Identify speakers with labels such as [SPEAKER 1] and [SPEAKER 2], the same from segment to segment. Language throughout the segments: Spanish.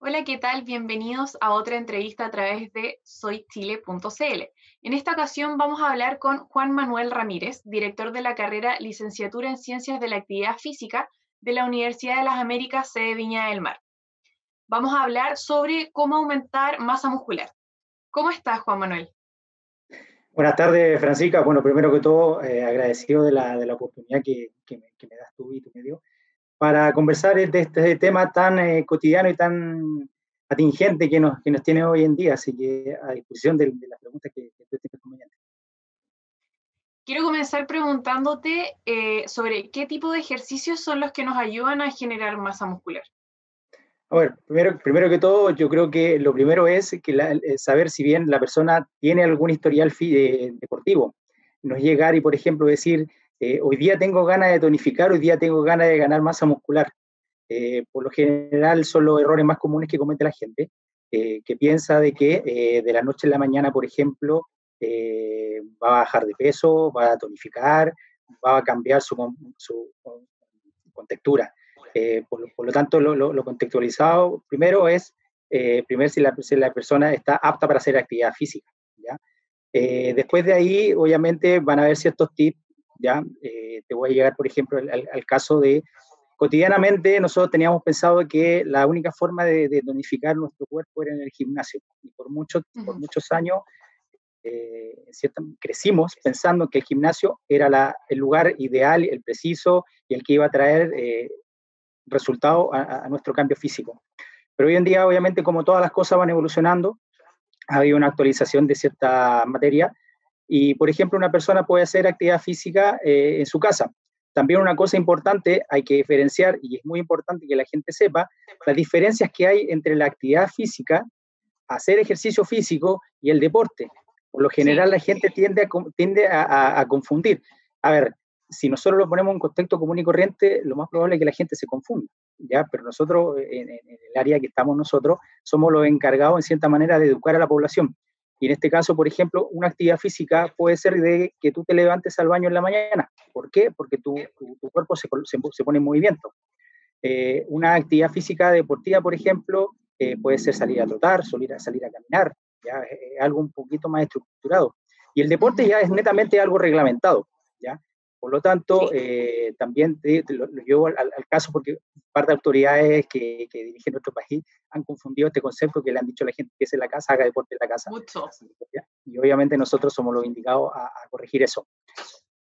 [SPEAKER 1] Hola, ¿qué tal? Bienvenidos a otra entrevista a través de soychile.cl. En esta ocasión vamos a hablar con Juan Manuel Ramírez, director de la carrera Licenciatura en Ciencias de la Actividad Física de la Universidad de las Américas, sede Viña del Mar. Vamos a hablar sobre cómo aumentar masa muscular. ¿Cómo estás, Juan Manuel?
[SPEAKER 2] Buenas tardes, Francisca. Bueno, primero que todo, agradecido de la oportunidad que me das tú y tu medio para conversar de este tema tan cotidiano y tan atingente que nos tiene hoy en día. Así que a disposición de las preguntas que tú tienes conveniente.
[SPEAKER 1] Quiero comenzar preguntándote sobre qué tipo de ejercicios son los que nos ayudan a generar masa muscular.
[SPEAKER 2] A ver, primero que todo, yo creo que lo primero es que saber si bien la persona tiene algún historial deportivo. No es llegar y, por ejemplo, decir, hoy día tengo ganas de tonificar, hoy día tengo ganas de ganar masa muscular. Por lo general son los errores más comunes que comete la gente, que piensa de que de la noche a la mañana, por ejemplo, va a bajar de peso, va a tonificar, va a cambiar su contextura. Por lo tanto, lo contextualizado primero es primero si la persona está apta para hacer actividad física. ¿Ya? Después de ahí, obviamente, van a haber ciertos tips. ¿Ya? Te voy a llegar, por ejemplo, al caso de cotidianamente nosotros teníamos pensado que la única forma de tonificar nuestro cuerpo era en el gimnasio. Y por
[SPEAKER 1] Ujú.
[SPEAKER 2] muchos años crecimos pensando que el gimnasio era el lugar ideal, el preciso y el que iba a traer resultado a nuestro cambio físico. Pero hoy en día, obviamente, como todas las cosas van evolucionando, ha habido una actualización de cierta materia y, por ejemplo, una persona puede hacer actividad física en su casa. También una cosa importante, hay que diferenciar, y es muy importante que la gente sepa, las diferencias que hay entre la actividad física, hacer ejercicio físico y el deporte. Por lo
[SPEAKER 1] Sí.
[SPEAKER 2] general la gente tiende a confundir. A ver, si nosotros lo ponemos en un contexto común y corriente, lo más probable es que la gente se confunda, ¿ya? Pero nosotros, en el área que estamos nosotros, somos los encargados, en cierta manera, de educar a la población. Y en este caso, por ejemplo, una actividad física puede ser de que tú te levantes al baño en la mañana. ¿Por qué? Porque tu cuerpo se pone en movimiento. Una actividad física deportiva, por ejemplo, puede ser salir a trotar, salir a caminar, ¿ya? Algo un poquito más estructurado. Y el deporte
[SPEAKER 1] Ujú.
[SPEAKER 2] ya es netamente algo reglamentado, ¿ya? Por lo tanto,
[SPEAKER 1] Sí.
[SPEAKER 2] también lo llevo al caso porque parte de autoridades que dirigen nuestro país han confundido este concepto que le han dicho a la gente que es en la casa, haga deporte en la casa.
[SPEAKER 1] Mucho.
[SPEAKER 2] ¿Ya? Y obviamente nosotros somos los indicados a corregir eso.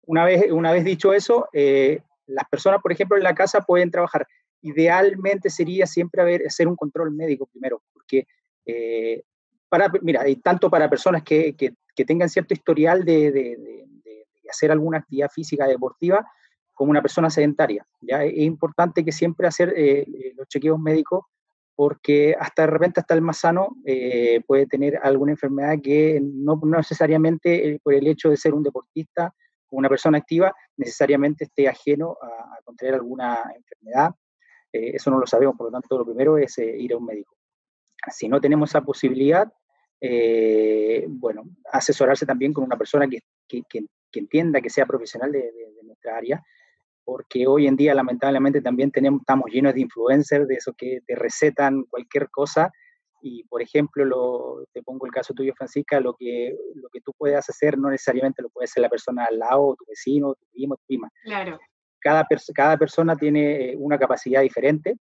[SPEAKER 2] Una vez dicho eso, las personas, por ejemplo, en la casa pueden trabajar. Idealmente sería siempre hacer un control médico primero, porque mira, y tanto para personas que tengan cierto historial de hacer alguna actividad física deportiva, como una persona sedentaria. ¿Ya? Es importante que siempre hacer los chequeos médicos, porque hasta de repente hasta el más sano puede tener alguna enfermedad que no necesariamente por el hecho de ser un deportista una persona activa necesariamente esté ajeno a contraer alguna enfermedad. Eso no lo sabemos, por lo tanto, lo primero es ir a un médico. Si no tenemos esa posibilidad, bueno, asesorarse también con una persona que entienda, que sea profesional de nuestra área, porque hoy en día lamentablemente también estamos llenos de influencers, de esos que te recetan cualquier cosa y, por ejemplo, te pongo el caso tuyo, Francisca, lo que tú puedas hacer no necesariamente lo puede hacer la persona al lado, tu vecino, tu primo, tu prima.
[SPEAKER 1] Claro.
[SPEAKER 2] Cada persona tiene una capacidad diferente,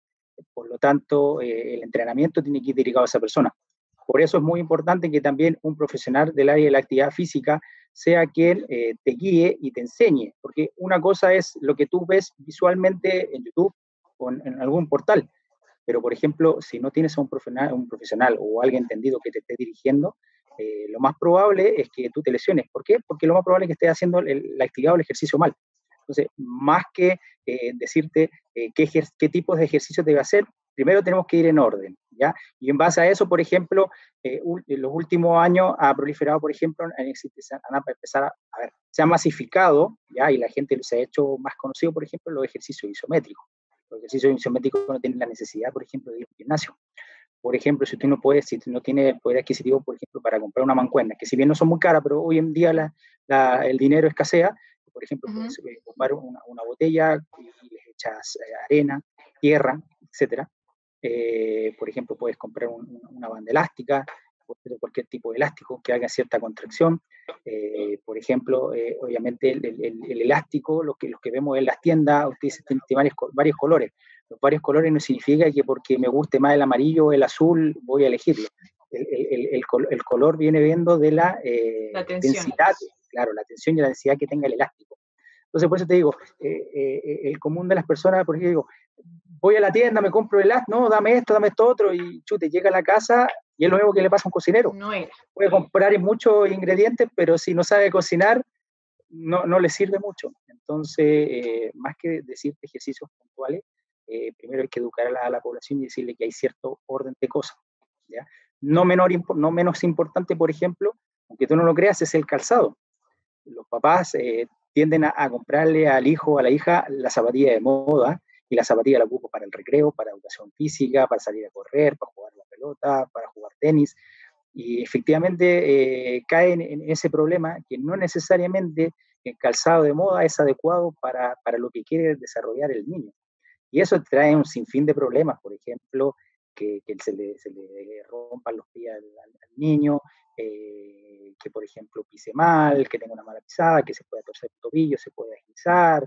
[SPEAKER 2] por lo tanto, el entrenamiento tiene que ir dedicado a esa persona. Por eso es muy importante que también un profesional del área de la actividad física sea quien te guíe y te enseñe, porque una cosa es lo que tú ves visualmente en YouTube o en algún portal, pero por ejemplo, si no tienes a un profesional o alguien entendido que te esté dirigiendo, lo más probable es que tú te lesiones. ¿Por qué? Porque lo más probable es que estés haciendo la actividad o el ejercicio mal. Entonces, más que decirte qué tipos de ejercicios debe hacer, primero tenemos que ir en orden, ¿ya? Y en base a eso, por ejemplo, en los últimos años ha proliferado, por ejemplo, se ha masificado, ¿ya? Y la gente se ha hecho más conocido, por ejemplo, los ejercicios isométricos. Los ejercicios isométricos no tienen la necesidad, por ejemplo, de ir al gimnasio. Por ejemplo, si tú no tienes el poder adquisitivo, por ejemplo, para comprar una mancuerna, que si bien no son muy caras, pero hoy en día el dinero escasea, por ejemplo,
[SPEAKER 1] Ujú.
[SPEAKER 2] puedes comprar una botella y le echas arena, tierra, etcétera, Por ejemplo, puedes comprar una banda elástica, cualquier tipo de elástico que haga cierta contracción. Por ejemplo, obviamente el elástico, los que vemos en las tiendas, ustedes tienen varios colores. Los varios colores no significa que porque me guste más el amarillo o el azul voy a elegirlo. El color viene viendo de la densidad, claro, la tensión y la densidad que tenga el elástico. Entonces, por eso te digo, el común de las personas, por ejemplo, digo, voy a la tienda, me compro el elástico, no, dame esto otro, y chute, llega a la casa y es lo mismo que le pasa a un cocinero.
[SPEAKER 1] No era.
[SPEAKER 2] Puede comprar muchos ingredientes, pero si no sabe cocinar, no le sirve mucho. Entonces, más que decirte ejercicios puntuales, primero hay que educar a la población y decirle que hay cierto orden de cosas, ¿ya? No menos importante, por ejemplo, aunque tú no lo creas, es el calzado. Los papás tienden a comprarle al hijo o a la hija la zapatilla de moda, y la zapatilla la ocupo para el recreo, para educación física, para salir a correr, para jugar la pelota, para jugar tenis, y efectivamente caen en ese problema que no necesariamente el calzado de moda es adecuado para lo que quiere desarrollar el niño. Y eso trae un sinfín de problemas, por ejemplo, que se le rompan los pies al niño, que por ejemplo pise mal, que tenga una mala pisada, que se pueda torcer el tobillo, se pueda deslizar,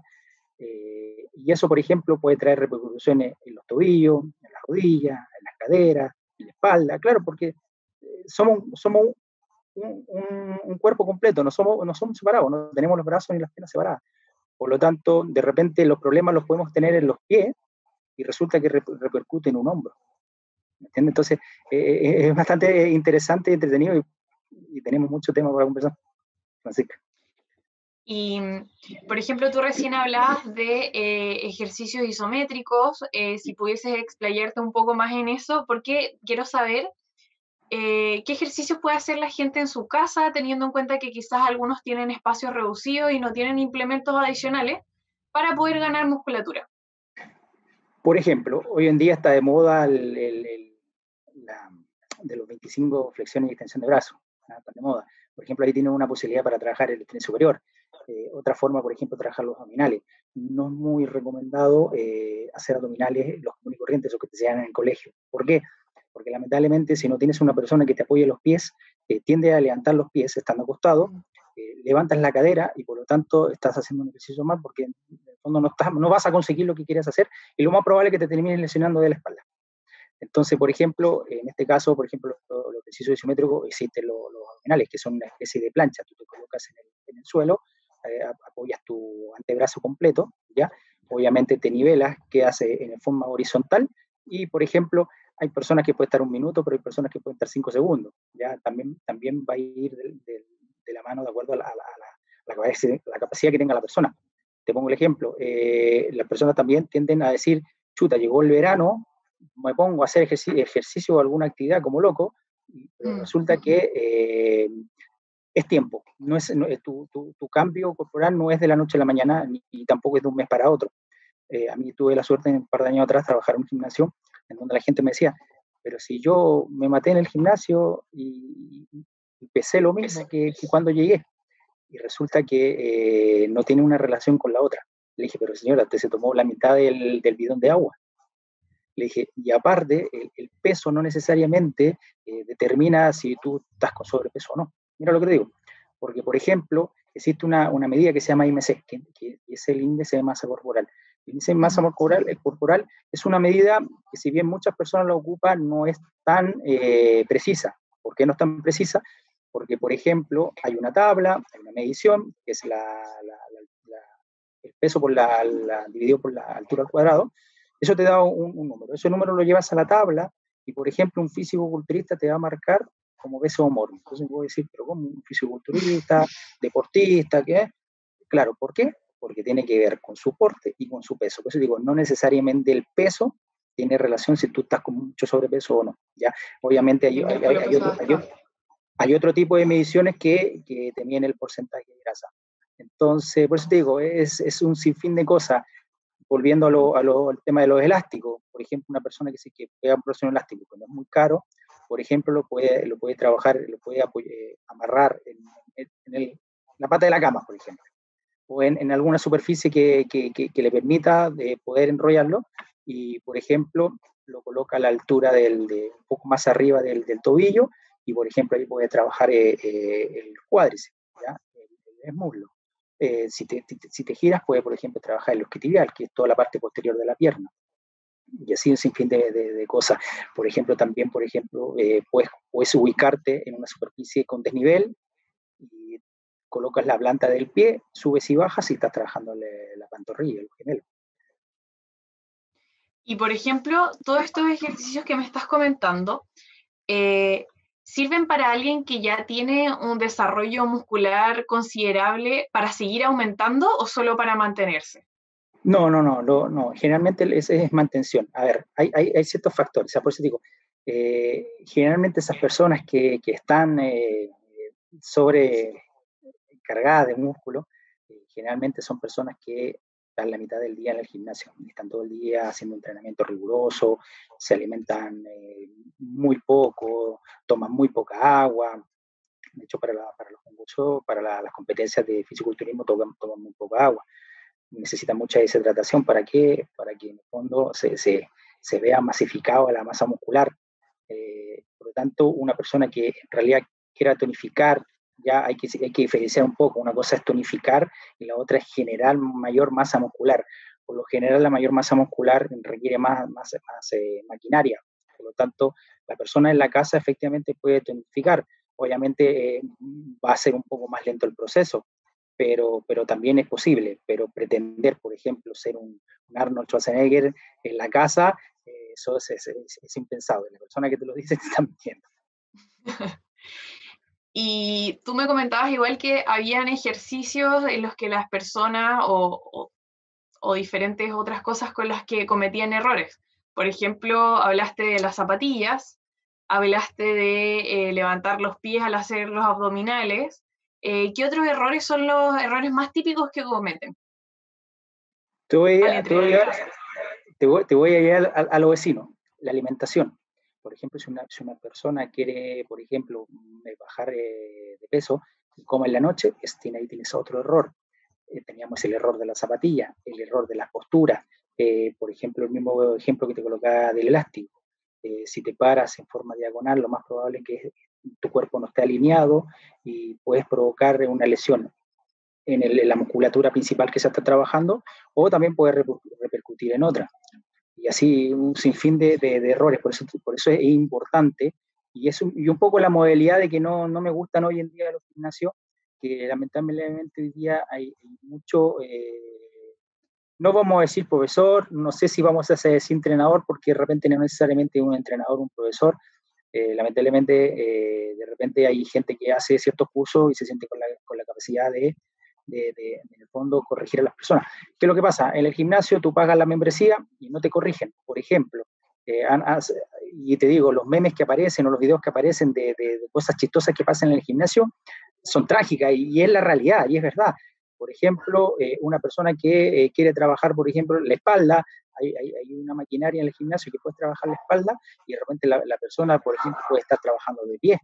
[SPEAKER 2] y eso por ejemplo puede traer repercusiones en los tobillos, en las rodillas, en las caderas, en la espalda, claro, porque somos un cuerpo completo, no somos separados, no tenemos los brazos ni las piernas separadas. Por lo tanto, de repente los problemas los podemos tener en los pies y resulta que repercute en un hombro. ¿Me entiendes? Entonces, es bastante interesante y entretenido, y tenemos mucho tema para conversar. Francisca.
[SPEAKER 1] Y, por ejemplo, tú recién hablabas de ejercicios isométricos, si pudieses explayarte un poco más en eso, porque quiero saber qué ejercicios puede hacer la gente en su casa, teniendo en cuenta que quizás algunos tienen espacios reducidos y no tienen implementos adicionales para poder ganar musculatura.
[SPEAKER 2] Por ejemplo, hoy en día está de moda de los 25 flexiones y extensión de brazos, ¿no? Están de moda. Por ejemplo, ahí tienen una posibilidad para trabajar el tren superior. Otra forma, por ejemplo, trabajar los abdominales. No es muy recomendado hacer abdominales los comunes y corrientes, o que te enseñan en el colegio. ¿Por qué? Porque lamentablemente, si no tienes una persona que te apoye los pies, tiende a levantar los pies estando acostado, levantas la cadera y por lo tanto estás haciendo un ejercicio mal, porque en el fondo no vas a conseguir lo que quieres hacer, y lo más probable es que te termines lesionando de la espalda. Entonces, por ejemplo, en este caso, por ejemplo, los ejercicios isométricos, existen los abdominales, que son una especie de plancha. Tú te colocas en el suelo, apoyas tu antebrazo completo, ¿ya? Obviamente te nivelas, quedas en forma horizontal, y, por ejemplo, hay personas que pueden estar 1 minuto, pero hay personas que pueden estar 5 segundos, ¿ya? También va a ir de la mano de acuerdo a la capacidad que tenga la persona. Te pongo el ejemplo, las personas también tienden a decir, chuta, llegó el verano, me pongo a hacer ejercicio o alguna actividad como loco, pero resulta que es tiempo, tu cambio corporal no es de la noche a la mañana, ni tampoco es de un mes para otro. A mí tuve la suerte, un par de años atrás, trabajar en un gimnasio en donde la gente me decía, pero si yo me maté en el gimnasio y pesé lo mismo que cuando llegué, y resulta que no tiene una relación con la otra. Le dije, pero señora, usted se tomó la mitad del bidón de agua. Le dije, y aparte, el peso no necesariamente determina si tú estás con sobrepeso o no. Mira lo que te digo. Porque, por ejemplo, existe una medida que se llama IMC, que es el índice de masa corporal. El índice de masa corporal es una medida que, si bien muchas personas la ocupan, no es tan precisa. ¿Por qué no es tan precisa? Porque, por ejemplo, hay una tabla, hay una medición, que es el peso dividido por la altura al cuadrado. Eso te da un número. Ese número lo llevas a la tabla y, por ejemplo, un físico-culturista te va a marcar como peso morbo. Entonces puedo decir, pero ¿cómo un físico-culturista, deportista, qué? Claro, ¿por qué? Porque tiene que ver con su porte y con su peso. Por eso digo, no necesariamente el peso tiene relación si tú estás con mucho sobrepeso o no, ¿ya? Obviamente hay otro tipo de mediciones que te miden el porcentaje de grasa. Entonces, por eso te digo, es un sinfín de cosas. Volviendo al tema de los elásticos, por ejemplo, una persona que pega un próximo elástico, que no es muy caro, por ejemplo, lo puede trabajar, lo puede amarrar en la pata de la cama, por ejemplo, o en alguna superficie que le permita poder enrollarlo, y, por ejemplo, lo coloca a la altura un poco más arriba del tobillo, y por ejemplo ahí puede trabajar el cuádriceps, ¿ya? El muslo. Si te giras, puede, por ejemplo, trabajar el isquiotibial, que es toda la parte posterior de la pierna. Y así un sinfín de cosas. Por ejemplo, también, puedes ubicarte en una superficie con desnivel y colocas la planta del pie, subes y bajas y estás trabajando la pantorrilla, el gemelo.
[SPEAKER 1] Y por ejemplo, todos estos ejercicios que me estás comentando, ¿sirven para alguien que ya tiene un desarrollo muscular considerable para seguir aumentando o solo para mantenerse?
[SPEAKER 2] No. Generalmente ese es mantención. A ver, hay ciertos factores. O sea, por eso digo, generalmente esas personas que están sobrecargadas de músculo, generalmente son personas que están la mitad del día en el gimnasio, están todo el día haciendo entrenamiento riguroso, se alimentan muy poco, toman muy poca agua. De hecho, para los concursos, las competencias de fisiculturismo toman muy poca agua. Necesita mucha deshidratación para que en el fondo se vea masificado la masa muscular. Por lo tanto, una persona que en realidad quiera tonificar, ya hay que diferenciar un poco. Una cosa es tonificar y la otra es generar mayor masa muscular. Por lo general, la mayor masa muscular requiere más maquinaria. Por lo tanto, la persona en la casa efectivamente puede tonificar. Obviamente va a ser un poco más lento el proceso, pero también es posible. Pero pretender, por ejemplo, ser un Arnold Schwarzenegger en la casa, eso es impensable. La persona que te lo dice te está mintiendo.
[SPEAKER 1] Y tú me comentabas igual que habían ejercicios en los que las personas o diferentes otras cosas con las que cometían errores. Por ejemplo, hablaste de las zapatillas, hablaste de levantar los pies al hacer los abdominales. ¿Qué otros errores son los errores más típicos que cometen
[SPEAKER 2] Te voy,
[SPEAKER 1] al
[SPEAKER 2] a- te voy a
[SPEAKER 1] entrenar?
[SPEAKER 2] llevar, te voy a llevar a lo vecino, la alimentación. Por ejemplo, si una persona quiere, por ejemplo, bajar de peso y come en la noche, ahí tienes otro error. Teníamos el error de la zapatilla, el error de las posturas. Por ejemplo, el mismo ejemplo que te colocaba del elástico. Si te paras en forma diagonal, lo más probable es que tu cuerpo no esté alineado y puedes provocar una lesión en la musculatura principal que se está trabajando, o también puede repercutir en otra. Y así un sinfín de errores. Por eso es importante, y un poco la modalidad de que no me gustan hoy en día los gimnasios, que lamentablemente hoy día hay mucho, no vamos a decir profesor, no sé si vamos a decir entrenador, porque de repente no necesariamente un entrenador, un profesor. Lamentablemente, de repente hay gente que hace ciertos cursos y se siente con la capacidad en el fondo, corregir a las personas. ¿Qué es lo que pasa? En el gimnasio tú pagas la membresía y no te corrigen. Por ejemplo, y te digo, los memes que aparecen o los videos que aparecen de cosas chistosas que pasan en el gimnasio son trágicas, y es la realidad, y es verdad. Por ejemplo, una persona que quiere trabajar, por ejemplo, la espalda, hay una maquinaria en el gimnasio que puede trabajar la espalda, y de repente la persona, por ejemplo, puede estar trabajando de pie.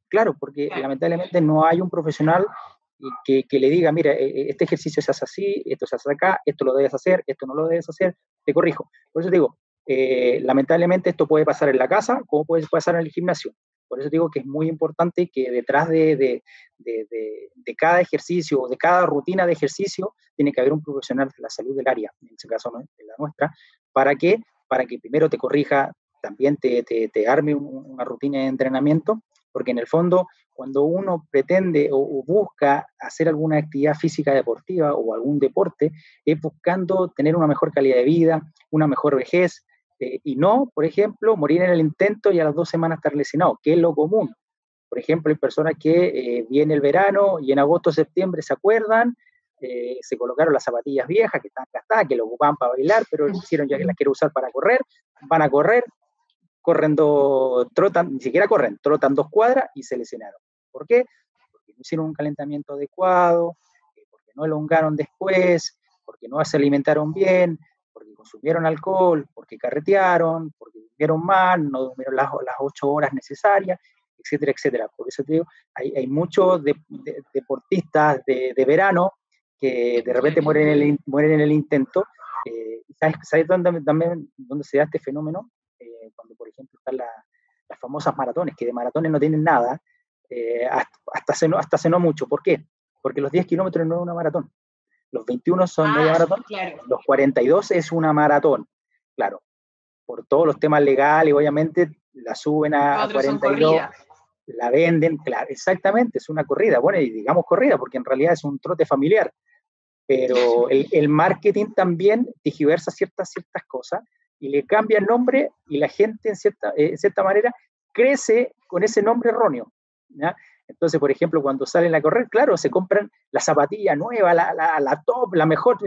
[SPEAKER 2] Claro, porque lamentablemente no hay un profesional que le diga, mira, este ejercicio se hace así, esto se hace acá, esto lo debes hacer, esto no lo debes hacer, te corrijo. Por eso digo, lamentablemente esto puede pasar en la casa, como puede pasar en el gimnasio. Por eso digo que es muy importante que detrás de cada ejercicio, de cada rutina de ejercicio, tiene que haber un profesional de la salud del área, en este caso, ¿no?, de la nuestra. ¿Para qué? Para que primero te corrija, también te arme una rutina de entrenamiento, porque en el fondo, cuando uno pretende o busca hacer alguna actividad física deportiva o algún deporte, es buscando tener una mejor calidad de vida, una mejor vejez, y no, por ejemplo, morir en el intento y a las 2 semanas estar lesionado, que es lo común. Por ejemplo, hay personas que viene el verano y en agosto o septiembre se acuerdan, se colocaron las zapatillas viejas que están gastadas, que lo ocupaban para bailar, pero hicieron ya que las quieren usar para correr, van a correr, trotan, ni siquiera corren, trotan 2 cuadras y se lesionaron. ¿Por qué? Porque no hicieron un calentamiento adecuado, porque no elongaron después, porque no se alimentaron bien, porque consumieron alcohol, porque carretearon, porque durmieron mal, no durmieron las 8 horas necesarias, etcétera, etcétera. Por eso te digo, hay muchos deportistas de verano que de repente mueren en el intento. ¿Sabes dónde se da este fenómeno? están las famosas maratones, que de maratones no tienen nada, hasta hace no mucho. ¿Por qué? Porque los 10 kilómetros no es una maratón. Los 21 son media maratón,
[SPEAKER 1] claro.
[SPEAKER 2] Los 42 es una maratón. Claro, por todos los temas legales, obviamente, la suben a 42, la venden, claro, exactamente, es una corrida, bueno, y digamos corrida, porque en realidad es un trote familiar, pero el marketing también tergiversa ciertas cosas y le cambia el nombre y la gente, en cierta manera, crece con ese nombre erróneo, ¿ya? Entonces, por ejemplo, cuando salen a correr, claro, se compran la zapatilla nueva, la top, la mejor.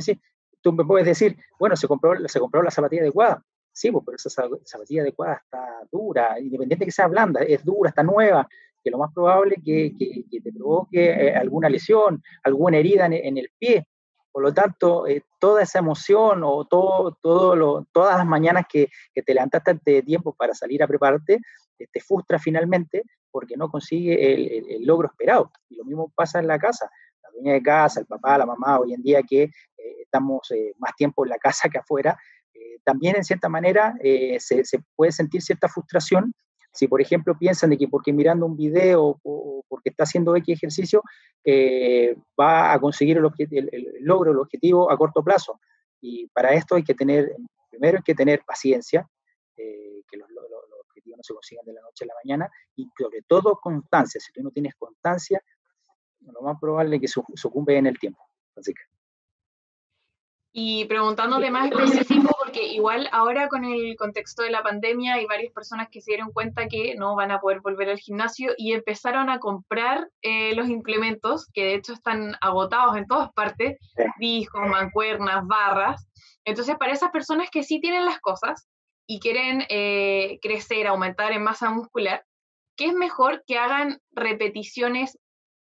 [SPEAKER 2] Tú me puedes decir, bueno, se compró la zapatilla adecuada. Sí, pues, pero esa zapatilla adecuada está dura, independiente de que sea blanda, es dura, está nueva, que lo más probable que te provoque alguna lesión, alguna herida en el pie. Por lo tanto, toda esa emoción o todas las mañanas que te levantaste antes de tiempo para salir a prepararte, te frustra finalmente porque no consigue el logro esperado. Y lo mismo pasa en la casa. La dueña de casa, el papá, la mamá, hoy en día que estamos más tiempo en la casa que afuera, también en cierta manera se puede sentir cierta frustración si, por ejemplo, piensan de que porque mirando un video o porque está haciendo X ejercicio, va a conseguir el logro, el objetivo a corto plazo. Y para esto primero hay que tener paciencia, que los objetivos no se consiguen de la noche a la mañana, y sobre todo constancia. Si tú no tienes constancia, lo más probable es que sucumbe en el tiempo. Así que.
[SPEAKER 1] Y preguntándote más específico, porque igual ahora con el contexto de la pandemia hay varias personas que se dieron cuenta que no van a poder volver al gimnasio y empezaron a comprar los implementos, que de hecho están agotados en todas partes,
[SPEAKER 2] Sí.
[SPEAKER 1] discos, mancuernas, barras. Entonces, para esas personas que sí tienen las cosas y quieren crecer, aumentar en masa muscular, ¿qué es mejor que hagan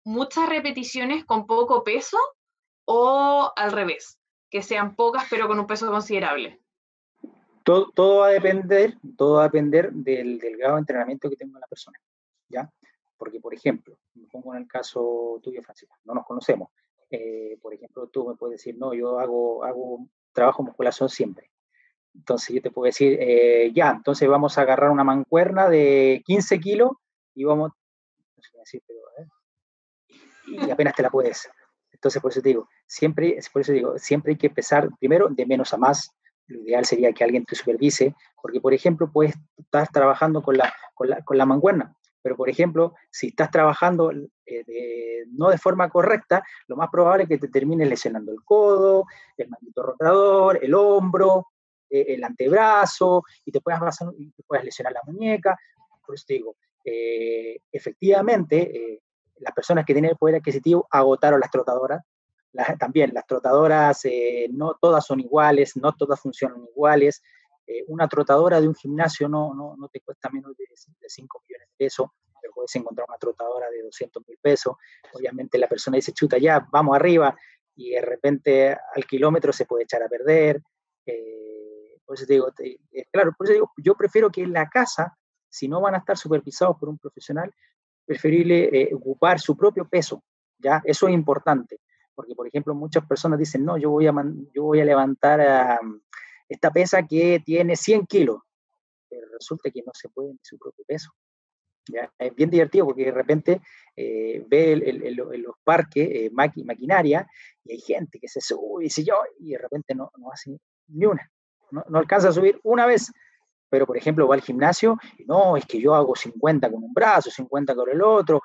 [SPEAKER 1] muchas repeticiones con poco peso o al revés? Que sean pocas pero con un peso considerable.
[SPEAKER 2] Todo va a depender del grado de entrenamiento que tenga la persona, ¿ya? Porque, por ejemplo, me pongo en el caso tuyo, Francisco, no nos conocemos. Por ejemplo, tú me puedes decir, no, yo hago trabajo musculación siempre. Entonces yo te puedo decir, ya, entonces vamos a agarrar una mancuerna de 15 kilos y vamos, no sé decir, pero, y apenas te la puedes. Entonces, por eso siempre hay que empezar primero de menos a más. Lo ideal sería que alguien te supervise, porque, por ejemplo, puedes estar trabajando con la mancuerna, pero, por ejemplo, si estás trabajando no de forma correcta, lo más probable es que te termines lesionando el codo, el manguito rotador, el hombro, el antebrazo, y te puedas lesionar la muñeca. Por eso te digo, efectivamente, las personas que tienen el poder adquisitivo agotaron las trotadoras. También las trotadoras no todas son iguales, no todas funcionan iguales. Una trotadora de un gimnasio no te cuesta menos de 5 millones de pesos, pero puedes encontrar una trotadora de 200.000 pesos. Obviamente la persona dice, chuta, ya, vamos arriba, y de repente al kilómetro se puede echar a perder. Por eso te digo, claro, por eso digo, yo prefiero que en la casa, si no van a estar supervisados por un profesional, preferible ocupar su propio peso, ¿ya? Eso es importante, porque, por ejemplo, muchas personas dicen, no, yo voy a levantar esta pesa que tiene 100 kilos, pero resulta que no se puede en su propio peso, ¿ya? Es bien divertido porque de repente ve en los parques maquinaria y hay gente que se sube y de repente no hace ni una, no alcanza a subir una vez. Pero, por ejemplo, va al gimnasio y no, es que yo hago 50 con un brazo, 50 con el otro.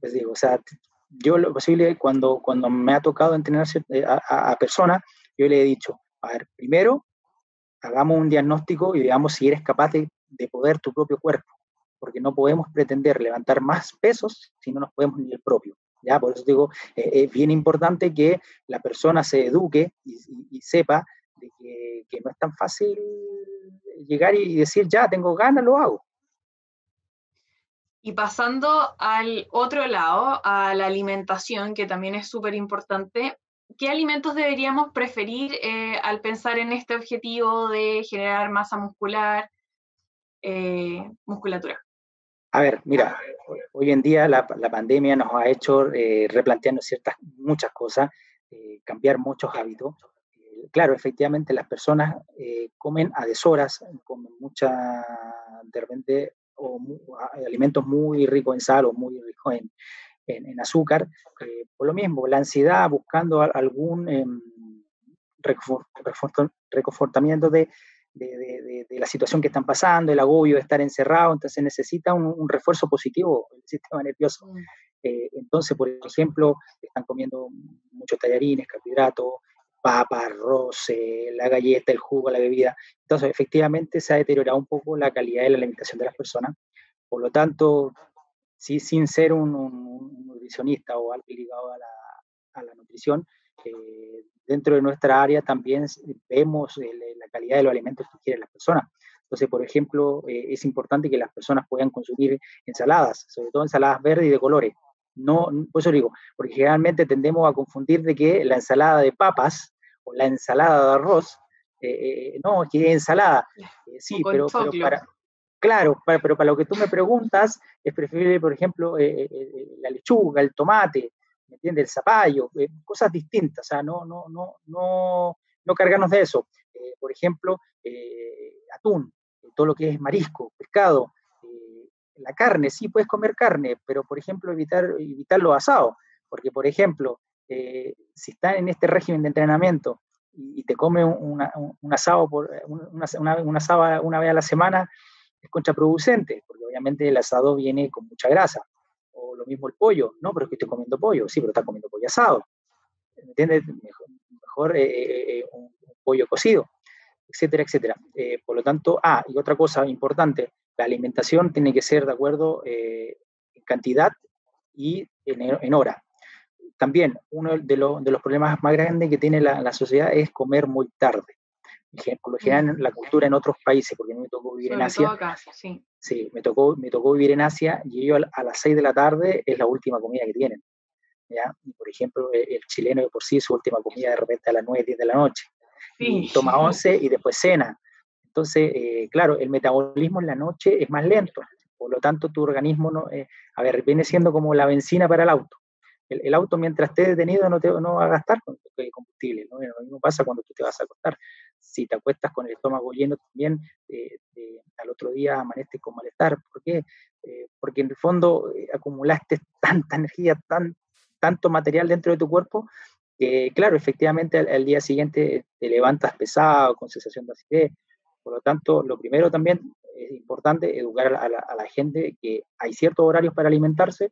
[SPEAKER 2] Pues digo, o sea, yo lo posible, cuando me ha tocado entrenar a personas, yo le he dicho, a ver, primero, hagamos un diagnóstico y veamos si eres capaz de poder tu propio cuerpo, porque no podemos pretender levantar más pesos si no nos podemos ni el propio. ¿Ya? Por eso digo, es bien importante que la persona se eduque y sepa de que no es tan fácil llegar y decir, ya, tengo ganas, lo hago.
[SPEAKER 1] Y pasando al otro lado, a la alimentación, que también es súper importante, ¿qué alimentos deberíamos preferir al pensar en este objetivo de generar masa muscular, musculatura?
[SPEAKER 2] A ver, mira, hoy en día la pandemia nos ha hecho replantearnos muchas cosas, cambiar muchos hábitos. Claro, efectivamente las personas comen a deshoras, comen de repente alimentos muy ricos en sal o muy ricos en azúcar, por lo mismo, la ansiedad buscando algún reconfortamiento de la situación que están pasando, el agobio de estar encerrado, entonces necesita un refuerzo positivo el sistema nervioso. Entonces, por ejemplo, están comiendo muchos tallarines, carbohidratos, papa, arroz, la galleta, el jugo, la bebida. Entonces, efectivamente, se ha deteriorado un poco la calidad de la alimentación de las personas. Por lo tanto, sí, sin ser un nutricionista o algo ligado a la nutrición, dentro de nuestra área también vemos la calidad de los alimentos que quieren las personas. Entonces, por ejemplo, es importante que las personas puedan consumir ensaladas, sobre todo ensaladas verdes y de colores. No, por eso digo, porque generalmente tendemos a confundir de que la ensalada de papas o la ensalada de arroz, no, que es ensalada. Sí, pero para, claro, pero para lo que tú me preguntas, es preferible, por ejemplo, la lechuga, el tomate, ¿me entiendes? El zapallo, cosas distintas, o sea, no cargarnos de eso. Por ejemplo, atún, todo lo que es marisco, pescado, la carne, sí puedes comer carne, pero por ejemplo evitar los asados, porque por ejemplo, si estás en este régimen de entrenamiento y te comes un asado, un asado una vez a la semana, es contraproducente, porque obviamente el asado viene con mucha grasa. O lo mismo el pollo, no, pero es que estoy comiendo pollo, sí, pero estás comiendo pollo asado. ¿Me entiendes? Mejor un pollo cocido, etcétera, etcétera. Por lo tanto, y otra cosa importante, la alimentación tiene que ser de acuerdo en cantidad y en hora. También uno de los problemas más grandes que tiene la sociedad es comer muy tarde. Por lo general, la cultura en otros países, porque a mí me tocó vivir en Asia.
[SPEAKER 1] Acá, sí.
[SPEAKER 2] Sí, me tocó vivir en Asia y ellos a las 6 de la tarde es la última comida que tienen. ¿Ya? Y por ejemplo, el chileno de por sí, su última comida de repente a las 9, 10 de la noche. Sí. Y toma 11 y después cena. Entonces, claro, el metabolismo en la noche es más lento. Por lo tanto, tu organismo, viene siendo como la benzina para el auto. El auto, mientras esté detenido, no va a gastar combustible, ¿no? Lo mismo pasa cuando tú te vas a acostar. Si te acuestas con el estómago lleno también, al otro día amaneces con malestar. ¿Por qué? Porque en el fondo acumulaste tanta energía, tanto material dentro de tu cuerpo, que claro, efectivamente al día siguiente te levantas pesado, con sensación de acidez. Por lo tanto, lo primero también es importante educar a la gente que hay ciertos horarios para alimentarse,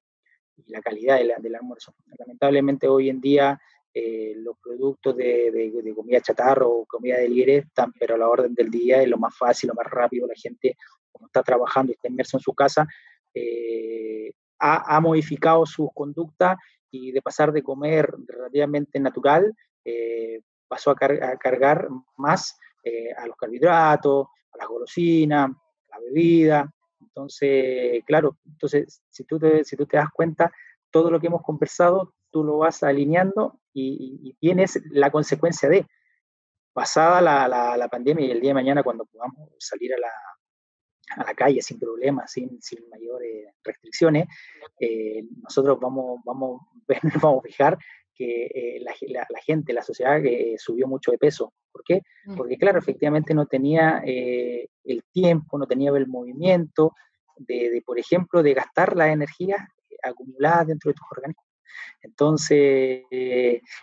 [SPEAKER 2] y la calidad del almuerzo. Lamentablemente hoy en día los productos de comida chatarra o comida de delivery están, pero a la orden del día es lo más fácil, lo más rápido. La gente, como está trabajando y está inmerso en su casa, ha modificado sus conductas y de pasar de comer relativamente natural, pasó a cargar más a los carbohidratos, a las golosinas, a la bebida. Entonces, claro, si tú te das cuenta, todo lo que hemos conversado, tú lo vas alineando y tienes la consecuencia de, pasada la pandemia y el día de mañana cuando podamos salir a la calle sin problemas, sin mayores restricciones, nosotros vamos a fijar que la gente, la sociedad subió mucho de peso. ¿Por qué? Porque claro, efectivamente no tenía el tiempo, no tenía el movimiento por ejemplo, de gastar las energías acumuladas dentro de tus organismos. Entonces,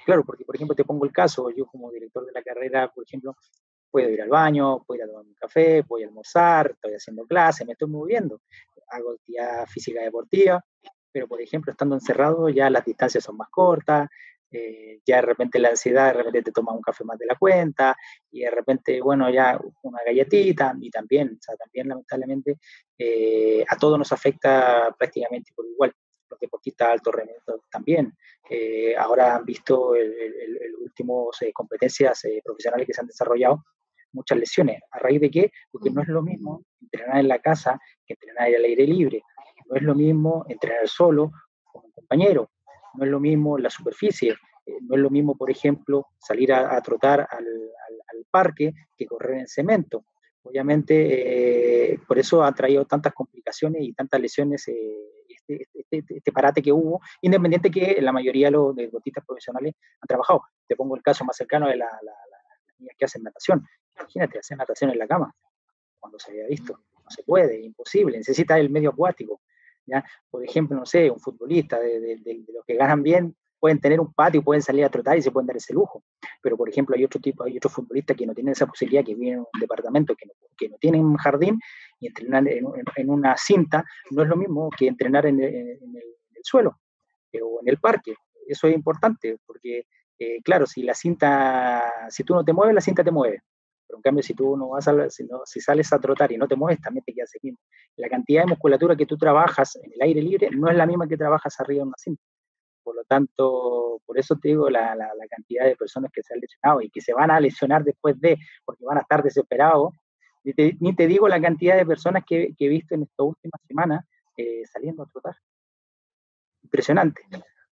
[SPEAKER 2] claro, porque por ejemplo te pongo el caso, yo como director de la carrera, por ejemplo, puedo ir al baño, puedo ir a tomar un café, voy a almorzar, estoy haciendo clases, me estoy moviendo, hago actividad física deportiva, pero por ejemplo, estando encerrado ya las distancias son más cortas, ya de repente la ansiedad, de repente te tomas un café más de la cuenta, y de repente, bueno, ya una galletita, y también, o sea, también lamentablemente a todos nos afecta prácticamente por igual. Los deportistas de alto rendimiento también. Ahora han visto el últimos competencias profesionales que se han desarrollado, muchas lesiones. ¿A raíz de qué? Porque no es lo mismo entrenar en la casa que entrenar al aire libre. No es lo mismo entrenar solo con un compañero. No es lo mismo la superficie. No es lo mismo, por ejemplo, salir a trotar al parque que correr en cemento. Obviamente, por eso ha traído tantas complicaciones y tantas lesiones este parate que hubo, independiente que la mayoría de los deportistas profesionales han trabajado. Te pongo el caso más cercano de las niñas que hacen natación. Imagínate, hacer natación en la cama, cuando se había visto. no se puede, imposible, necesita el medio acuático, ¿ya? Por ejemplo, no sé, un futbolista de los que ganan bien pueden tener un patio, pueden salir a trotar y se pueden dar ese lujo, pero por ejemplo hay otros futbolistas que no tienen esa posibilidad, que viven en un departamento, que no tienen un jardín, y entrenar en una cinta no es lo mismo que entrenar en el suelo o en el parque. Eso es importante, porque claro, si tú no te mueves, la cinta te mueve. Pero en cambio, si tú no vas si sales a trotar y no te mueves, también te quedas así mismo. La cantidad de musculatura que tú trabajas en el aire libre no es la misma que trabajas arriba en una cinta. Por lo tanto, por eso te digo la cantidad de personas que se han lesionado y que se van a lesionar después porque van a estar desesperados. Ni te digo la cantidad de personas que he visto en estas últimas semanas saliendo a trotar. Impresionante.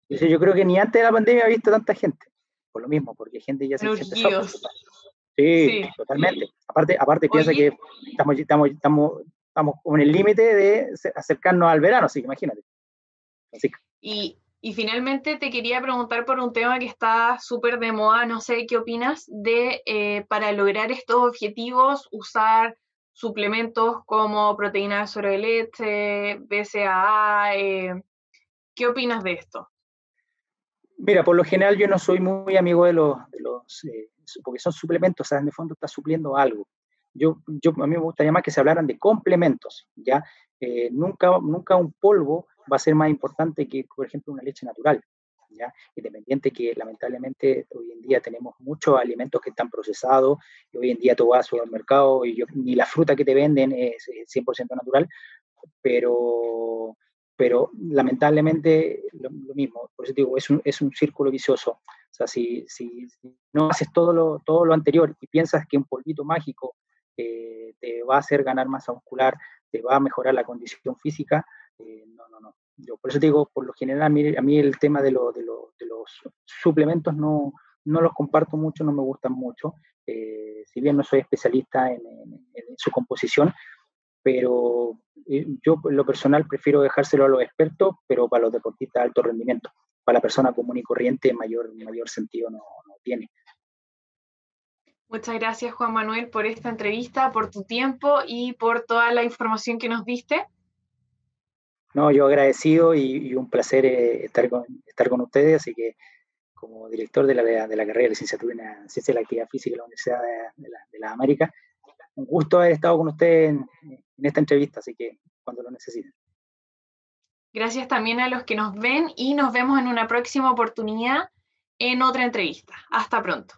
[SPEAKER 2] Entonces, yo creo que ni antes de la pandemia he visto tanta gente. Por lo mismo, porque gente ya se empezó a preocupar. Sí, totalmente. Aparte piensa que estamos en el límite de acercarnos al verano, así que imagínate. Así que,
[SPEAKER 1] y finalmente te quería preguntar por un tema que está súper de moda, no sé qué opinas de para lograr estos objetivos usar suplementos como proteína de suero de leche, BCAA, ¿qué opinas de esto?
[SPEAKER 2] mira, por lo general yo no soy muy amigo de los porque son suplementos, o sea, en el fondo está supliendo algo. A mí me gustaría más que se hablaran de complementos, ¿ya? Nunca un polvo va a ser más importante que, por ejemplo, una leche natural, ¿ya? Independiente que lamentablemente hoy en día tenemos muchos alimentos que están procesados, y hoy en día tú vas al supermercado y ni la fruta que te venden es 100% natural, pero, pero lamentablemente lo mismo, por eso digo, es un círculo vicioso. O sea, si no haces todo lo anterior y piensas que un polvito mágico te va a hacer ganar masa muscular, te va a mejorar la condición física, no. Yo por eso digo, por lo general, a mí el tema de los suplementos no los comparto mucho, no me gustan mucho. Si bien no soy especialista en su composición, pero yo en lo personal prefiero dejárselo a los expertos, pero para los deportistas de alto rendimiento. Para la persona común y corriente mayor sentido no tiene.
[SPEAKER 1] Muchas gracias, Juan Manuel, por esta entrevista, por tu tiempo y por toda la información que nos diste.
[SPEAKER 2] No, yo agradecido y un placer estar con ustedes, así que como director de la carrera de licenciatura en Ciencia de la Actividad Física de la Universidad de las Américas, un gusto haber estado con ustedes en esta entrevista, así que cuando lo necesiten.
[SPEAKER 1] Gracias también a los que nos ven y nos vemos en una próxima oportunidad en otra entrevista. Hasta pronto.